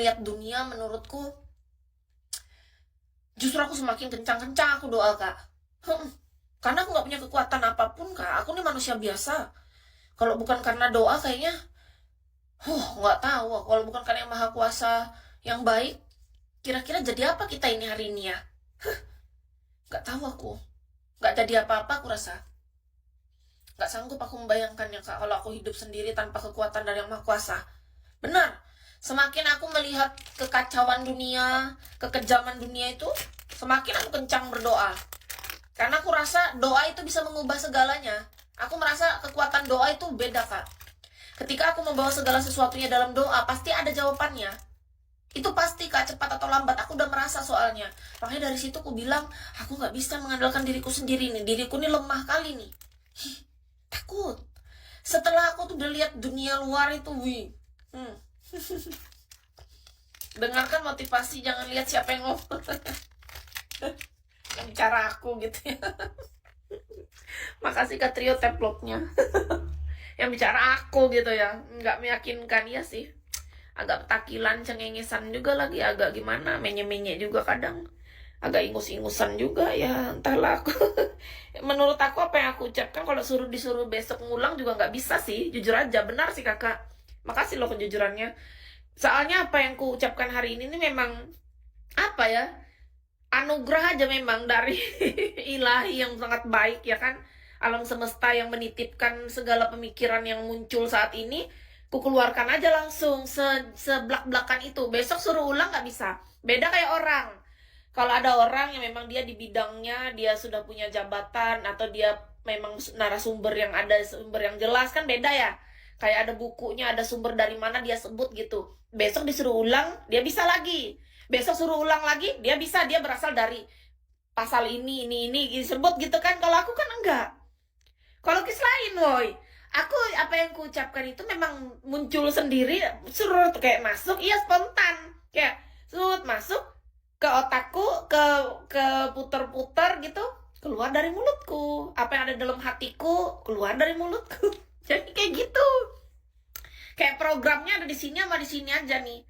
ngelihat dunia, menurutku justru aku semakin kencang-kencang aku doa, Kak. Karena aku nggak punya kekuatan apapun, Kak. Aku nih manusia biasa. Kalau bukan karena doa kayaknya, nggak tahu. Kalau bukan karena yang maha kuasa yang baik, kira-kira jadi apa kita ini hari ini ya? Nggak tahu aku. Nggak jadi apa-apa aku rasa. Nggak sanggup aku membayangkannya, Kak, kalau aku hidup sendiri tanpa kekuatan dari yang maha kuasa. Benar, semakin aku melihat kekacauan dunia, kekejaman dunia itu, semakin aku kencang berdoa. Karena aku rasa doa itu bisa mengubah segalanya. Aku merasa kekuatan doa itu beda, Kak. Ketika aku membawa segala sesuatunya dalam doa, pasti ada jawabannya. Itu pasti, Kak, cepat atau lambat. Aku udah merasa soalnya. Makanya dari situ aku bilang, aku nggak bisa mengandalkan diriku sendiri nih. Diriku ini lemah kali nih. Takut. Setelah aku tuh udah lihat dunia luar itu, dengarkan motivasi, jangan lihat siapa yang ngomong. Yang bicara aku gitu ya. Makasih Kak Trio teploknya. Yang bicara aku gitu ya, nggak meyakinkan ya sih. Agak petakilan, cengengesan juga lagi, agak gimana, menye-menye juga kadang. Agak ingus-ingusan juga ya, entahlah aku. Menurut aku apa yang aku ucapkan kalau disuruh besok ngulang juga nggak bisa sih, jujur aja. Benar sih kakak, makasih loh kejujurannya. Soalnya apa yang ku ucapkan hari ini memang apa ya, anugerah aja memang dari ilahi yang sangat baik ya kan. Alam semesta yang menitipkan segala pemikiran yang muncul saat ini, ku keluarkan aja langsung seblak-blakan itu. Besok suruh ulang nggak bisa. Beda kayak orang. Kalau ada orang yang memang dia di bidangnya, dia sudah punya jabatan, atau dia memang narasumber yang ada sumber yang jelas, kan beda ya. Kayak ada bukunya, ada sumber dari mana dia sebut gitu. Besok disuruh ulang, dia bisa lagi. Besok suruh ulang lagi, dia bisa, dia berasal dari pasal ini disebut gitu kan. Kalau aku kan enggak. Kalau kis lain, woi. Aku apa yang kuucapkan itu memang muncul sendiri, suruh kayak masuk, iya spontan. Kayak surut masuk ke otakku, ke puter-puter gitu, keluar dari mulutku. Apa yang ada dalam hatiku keluar dari mulutku. Jadi kayak gitu. Kayak programnya ada di sini sama di sini aja nih.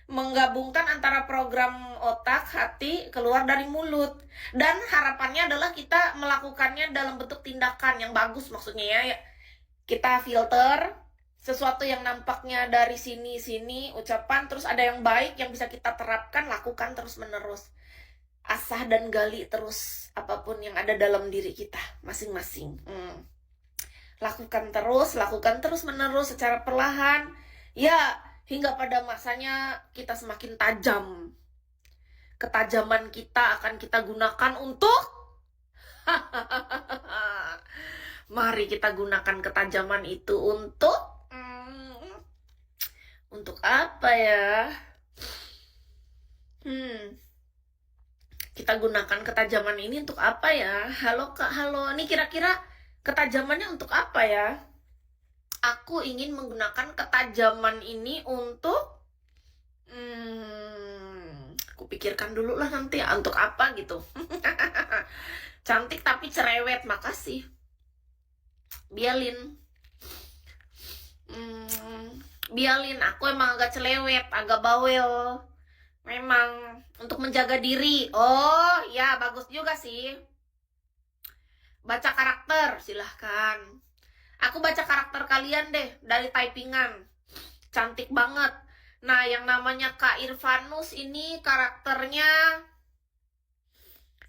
Menggabungkan antara program otak, hati, keluar dari mulut. Dan harapannya adalah kita melakukannya dalam bentuk tindakan yang bagus, maksudnya ya. Kita filter sesuatu yang nampaknya dari sini ucapan, terus ada yang baik yang bisa kita terapkan, lakukan terus menerus. Asah dan gali terus apapun yang ada dalam diri kita masing-masing. Lakukan terus menerus secara perlahan ya, hingga pada masanya kita semakin tajam. Ketajaman kita akan kita gunakan untuk mari kita gunakan ketajaman itu untuk apa ya? Kita gunakan ketajaman ini untuk apa ya? Halo Kak, halo. Ini kira-kira ketajamannya untuk apa ya? Aku ingin menggunakan ketajaman ini untuk aku pikirkan dulu lah nanti ya, untuk apa gitu. Cantik tapi cerewet, makasih. Bialin. Bialin, aku emang agak cerewet, agak bawel. Memang untuk menjaga diri. Oh, ya bagus juga sih. Baca karakter, silahkan. Aku baca karakter kalian deh dari typingan. Cantik banget. Nah, yang namanya Kak Irvanus ini karakternya,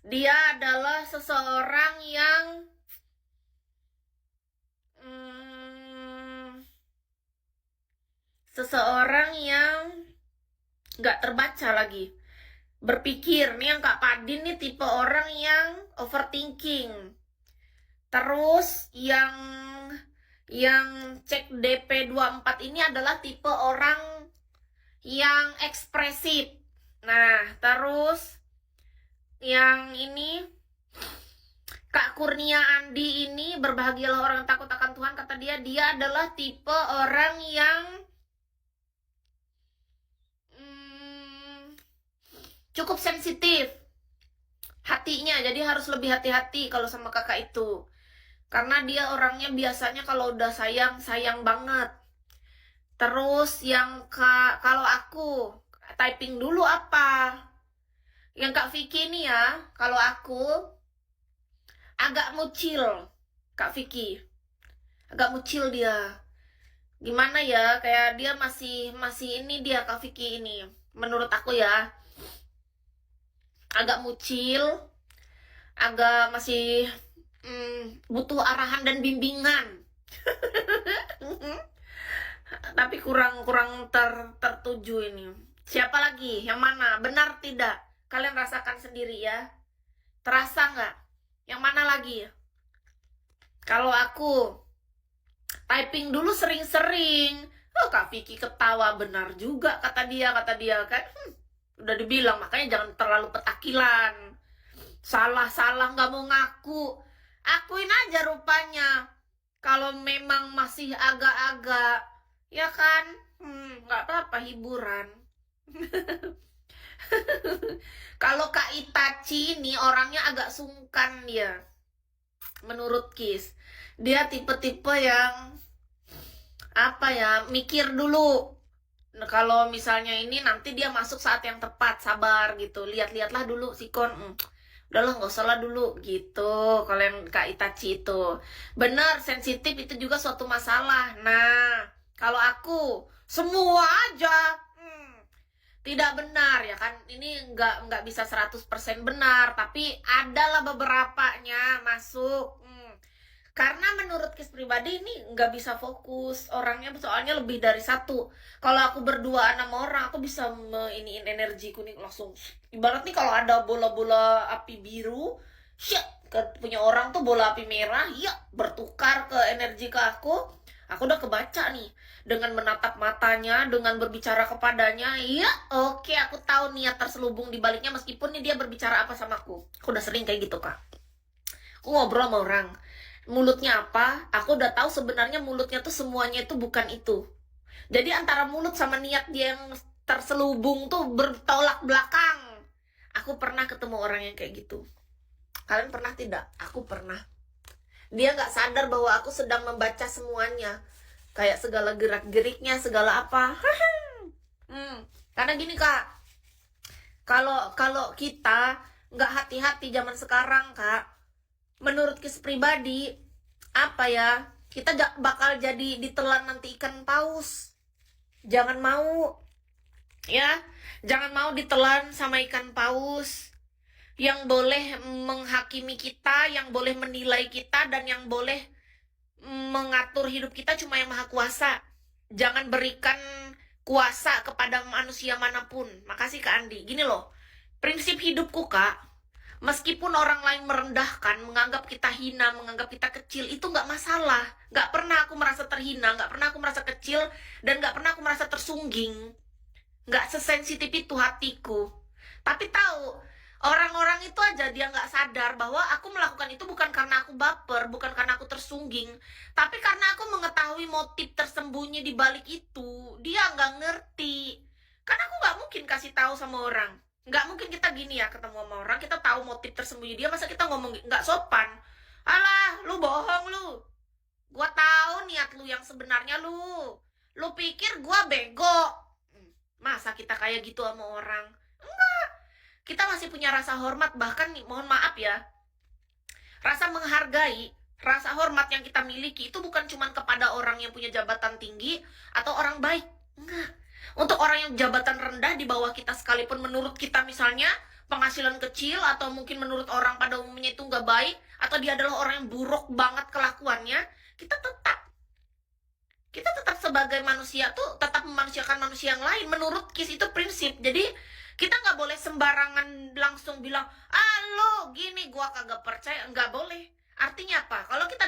dia adalah seseorang yang nggak terbaca lagi. Berpikir, nih yang Kak Padin nih tipe orang yang overthinking. Terus yang cek DP24 ini adalah tipe orang yang ekspresif. Nah, terus yang ini Kak Kurnia Andi ini, berbahagialah orang yang takut akan Tuhan, kata dia adalah tipe orang yang cukup sensitif hatinya, jadi harus lebih hati-hati kalau sama kakak itu. Karena dia orangnya biasanya kalau udah sayang banget. Terus yang kalau typing dulu apa. Yang Kak Vicky nih ya, kalau aku agak mucil, Kak Vicky. Agak mucil dia. Gimana ya, kayak dia masih ini dia Kak Vicky ini. Menurut aku ya, agak mucil, agak masih butuh arahan dan bimbingan. Tapi kurang tertuju ini. Siapa lagi? Yang mana? Benar tidak? Kalian rasakan sendiri ya. Terasa nggak? Yang mana lagi? Kalau aku typing dulu sering-sering. Oh, Kak Vicky ketawa, benar juga kata dia kan. Udah dibilang, makanya jangan terlalu petakilan. Salah nggak mau ngaku. Akuin aja rupanya. Kalau memang masih agak-agak, ya kan? Nggak apa-apa, hiburan. Kalau Kak Itachi ini orangnya agak sungkan dia. Menurut Kis, dia tipe-tipe yang apa ya, mikir dulu. Nah, kalau misalnya ini nanti dia masuk saat yang tepat, sabar gitu. Lihat-lihatlah dulu sikon. Udahlah, nggak usah lah dulu gitu. Kalau yang Kak Itachi itu bener, sensitif itu juga suatu masalah. Nah, kalau aku semua aja tidak benar ya kan. Ini nggak bisa 100% benar, tapi adalah beberapanya masuk. Karena menurut Kis pribadi ini nggak bisa fokus orangnya, soalnya lebih dari satu. Kalau aku berduaan sama orang, aku bisa iniin energiku nih langsung. Ibarat nih kalau ada bola-bola api biru, punya orang tuh bola api merah, ya bertukar ke energi ke aku udah kebaca nih. Dengan menatap matanya, dengan berbicara kepadanya, ya oke, aku tahu niat terselubung di baliknya meskipun nih dia berbicara apa sama aku. Aku udah sering kayak gitu, Kak. Aku ngobrol sama orang, mulutnya apa, aku udah tahu sebenarnya mulutnya tuh semuanya itu bukan itu. Jadi antara mulut sama niat dia yang terselubung tuh bertolak belakang. Aku pernah ketemu orang yang kayak gitu. Kalian pernah tidak? Aku pernah. Dia nggak sadar bahwa aku sedang membaca semuanya, kayak segala gerak-geriknya, segala apa. Karena gini Kak, kalau kita nggak hati-hati zaman sekarang Kak, menurut Kis pribadi, apa ya, kita bakal jadi ditelan nanti ikan paus. Jangan mau, ya, jangan mau ditelan sama ikan paus. Yang boleh menghakimi kita, yang boleh menilai kita, dan yang boleh mengatur hidup kita cuma yang maha kuasa. Jangan berikan kuasa kepada manusia manapun. Makasih Kak Andi. Gini loh, prinsip hidupku Kak, meskipun orang lain merendahkan, menganggap kita hina, menganggap kita kecil, itu nggak masalah. Nggak pernah aku merasa terhina, nggak pernah aku merasa kecil, dan nggak pernah aku merasa tersungging. Nggak sesensitif itu hatiku. Tapi tahu, orang-orang itu aja dia nggak sadar bahwa aku melakukan itu bukan karena aku baper, bukan karena aku tersungging, tapi karena aku mengetahui motif tersembunyi di balik itu. Dia nggak ngerti. Karena aku nggak mungkin kasih tahu sama orang. Nggak mungkin kita gini ya, ketemu sama orang, kita tahu motif tersembunyi dia, masa kita ngomong nggak sopan. Alah, lu bohong lu. Gua tahu niat lu yang sebenarnya lu. Lu pikir gua bego. Masa kita kayak gitu sama orang? Enggak. Kita masih punya rasa hormat, bahkan mohon maaf ya, rasa menghargai, rasa hormat yang kita miliki itu bukan cuma kepada orang yang punya jabatan tinggi atau orang baik. Enggak. Untuk orang yang jabatan rendah di bawah kita sekalipun, menurut kita misalnya penghasilan kecil, atau mungkin menurut orang pada umumnya itu nggak baik, atau dia adalah orang yang buruk banget kelakuannya, kita tetap sebagai manusia tuh tetap memanusiakan manusia yang lain. Menurut Kis itu prinsip. Jadi kita nggak boleh sembarangan langsung bilang, lo gini, gua kagak percaya. Nggak boleh. Artinya apa? Kalau kita